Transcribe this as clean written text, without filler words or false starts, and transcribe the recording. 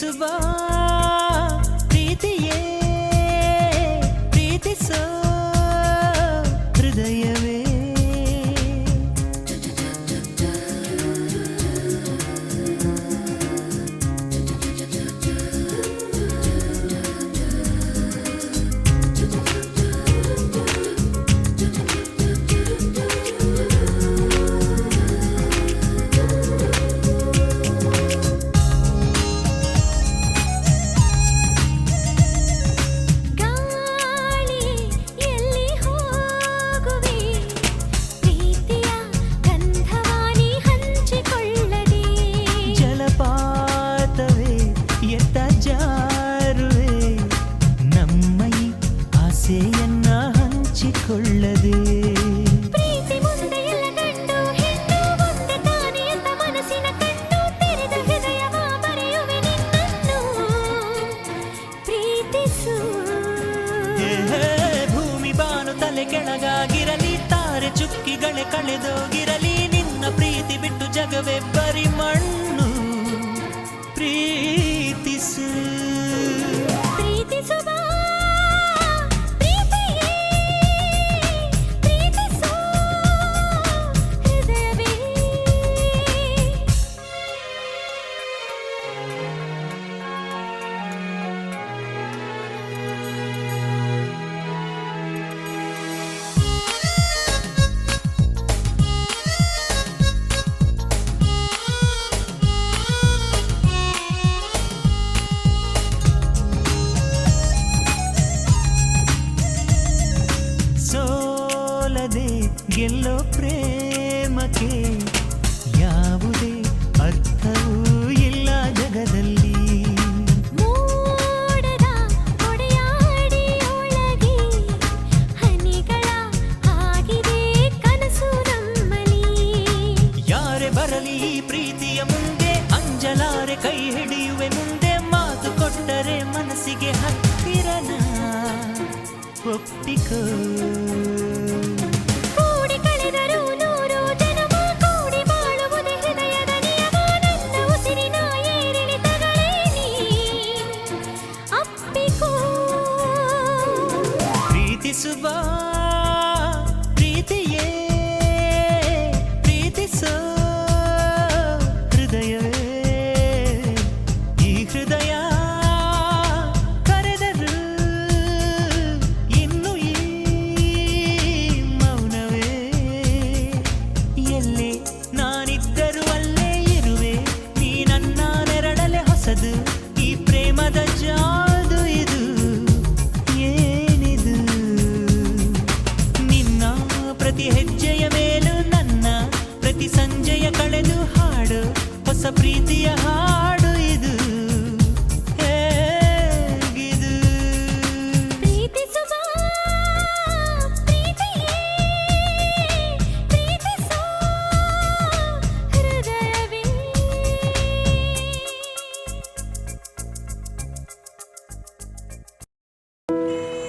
ಪ್ರೀತಿಸುವ ಪ್ರೀತಿಯೇ ಪ್ರೀತಿಸೋ ಹೃದಯವೇ ಆಸೆಯನ್ನ ಹಂಚಿಕೊಳ್ಳದೆ ಪ್ರೀತಿ ಮುಂದೆ ಎಲ್ಲ ಗಂಡು ಹೆಣ್ಣು ಮುಂದೆ ತಾನೇ ಅಂತ ಮನಸ್ಸಿನ ಕಣ್ಣು ತೆರೆದ ಹೃದಯವ ಬರೆಯುವೆ ನಿನ್ನನ್ನು ಪ್ರೀತಿಸು ಭೂಮಿ ಬಾನು ತಲೆ ಕೆಳಗಾಗಿರಲಿ ತಾರೆ ಚುಕ್ಕಿಗಳೇ ಕಳೆದೋಗಿರಲಿ ನಿನ್ನ ಪ್ರೀತಿ ಬಿಟ್ಟು ಜಗವೇ ಬರಿ ಮಣ್ಣು ಪ್ರೀತಿಸು ಪ್ರೀತಿಸುವ ಗೆಲ್ಲೋ ಪ್ರೇಮಕ್ಕೆ ಯಾವುದೇ ಅರ್ಥವೂ ಇಲ್ಲ ಜಗದಲ್ಲಿ ಮೋಡದ ಹೊಡೆಯಾಡಿಯೊಳಗೆ ಹನಿಗಳ ಆಗಿದೆ ಕನಸು ನಮ್ಮಲಿ ಯಾರೇ ಬರಲಿ ಈ ಪ್ರೀತಿಯ ಮುಂದೆ ಅಂಜಲಾರೆ ಕೈ ಹಿಡಿಯುವೆ ಮುಂದೆ ಮಾತು ಕೊಟ್ಟರೆ ಮನಸ್ಸಿಗೆ ಹತ್ತಿರನ ಒಪ್ಪಿಕೋ ಪ್ರೀತಿಸುವ ಪ್ರೀತಿಯೇ ಪ್ರೀತಿಸೋ ಹೃದಯವೇ ಈ ಹೃದಯ ಕರೆದರು ಇನ್ನು ಈ ಮೌನವೇ ಎಲ್ಲೇ ನಾನಿದ್ದರೂ ಅಲ್ಲೇ ಇರುವೆ ನೀ ನನ್ನ ನೆರಳಲೆ ಹೊಸದು ಈ ಪ್ರೇಮದ ಜಾದು ಇದು ಪ್ರತಿ ಹೆಜ್ಜೆಯ ಮೇಲೂ ನನ್ನ ಪ್ರತಿ ಸಂಜೆಯ ಕಳೆದು ಹಾಡು ಹೊಸ ಪ್ರೀತಿಯ ಹಾಡು